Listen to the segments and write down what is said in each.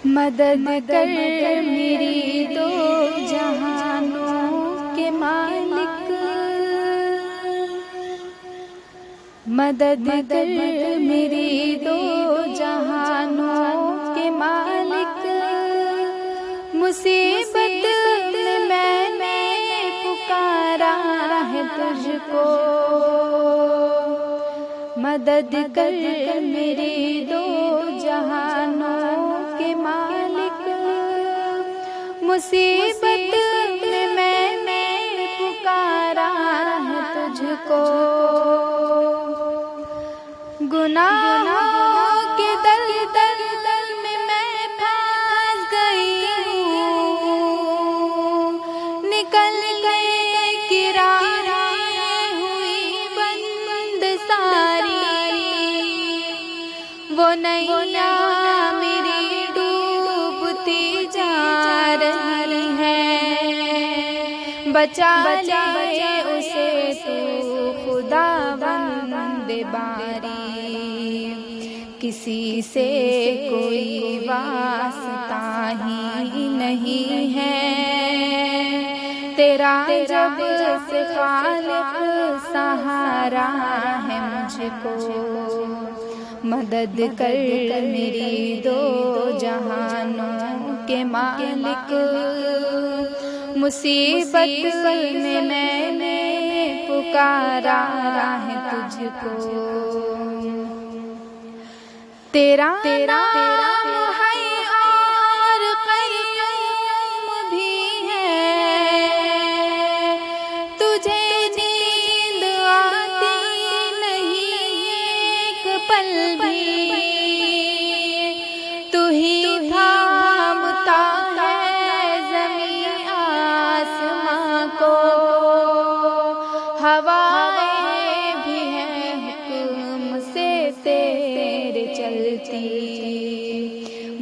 मदद कर मेरी दो जहानों के मालिक। मदद कर मेरी दो जहानों के मालिक। मुसीबत में मैंने पुकारा है तुझको। मदद कर मेरी दो जहानों के मालिक। मुसीबत में मैंने पुकारा है तुझको। गुनाहों के दलदल में मैं फंस गई हूँ। निकल गए किराए हुई बंद सारी। वो नैया मेरी डूबती जा रही है। बचा ले उसे तू खुदावंद बारी। किसी से कोई वास्ता ही नहीं है तेरा। जब से खालिक सहारा है मुझको। मदद कर मेरी दो जहानों के मालिक। मुसीबत में मैंने पुकारा है तुझको। तेरा नाम है और क़य्यूम भी है। तुझे नींद आती नहीं एक पल भी। तू ही थामता है ज़मीं आसमां को। हवाएं भी हैं हुक्म से तेरे चलती।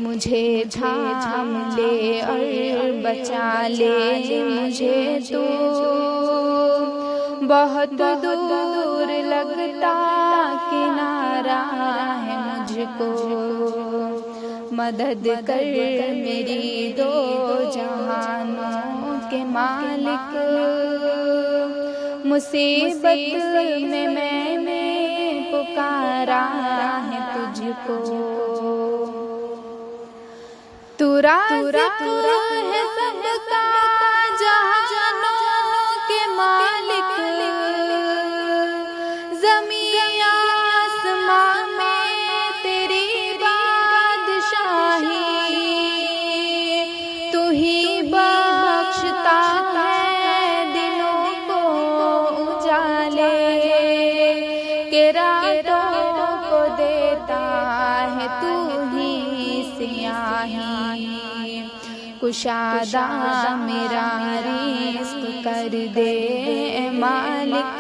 मुझे थाम ले और बचा ले मुझे तू। बहुत दूर लगता किनारा है मुझको। मदद कर मेरी दो जहानों के मालिक। मुसीबत में मैंने पुकारा है तुझको। तू राज़िक़ है सबका जहानों के मालिक। ज़मीं आसमां में तेरी बादशाही। तू ही बख्शता है दिलों को उजाले के। रातों को देता है तू ही सियाही। कुशादा मेरा रिज़्क़ कर दे मालिक।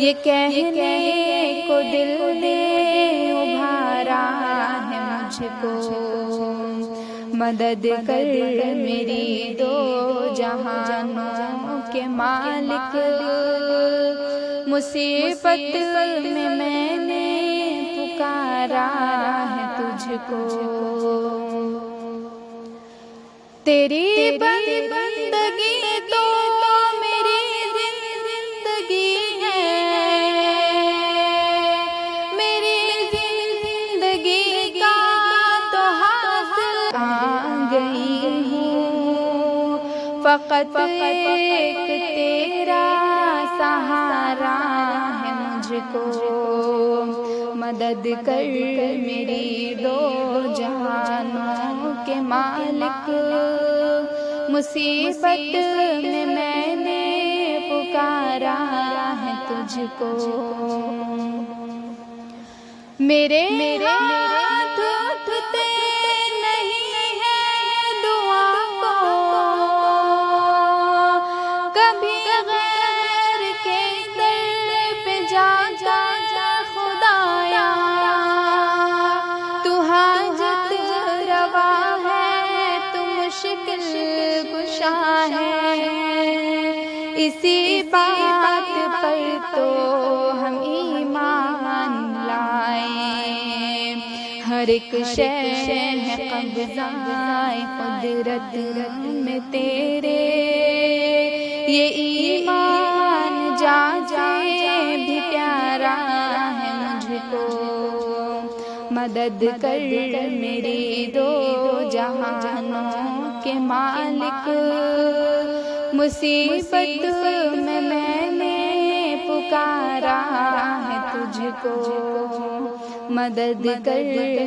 ये कहने को दिल ने उभारा है मुझको। मदद कर मेरी दो जहानों के मालिक। मुसीबत में मैंने पुकारा है तुझको। तेरी बंदगी तो मेरी जिंदगी है। मेरी जिंदगी का तो हासिल आ गई हूँ। फ़क़त एक तेरा सहारा है मुझको। मदद कर मेरी दो जहानों के मालिक। मुसीबत में मैंने पुकारा है तुझको। मेरे हाथ उठते नहीं है दुआ को। कभी गैर के दर पे जा खुदाया। तू हाजत रवा है तू मुश्किल कुशा है। इसी बात पर तो हम ईमान लाए। हर एक शय है कब्ज़ाए कुदरत में तेरे। ये ईमान जासे भी प्यारा है मुझको। मदद कर मेरी दो जहानों के मालिक। मुसीबत में मैंने पुकारा है तुझको। मदद कर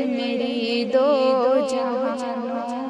मेरी दो जहानों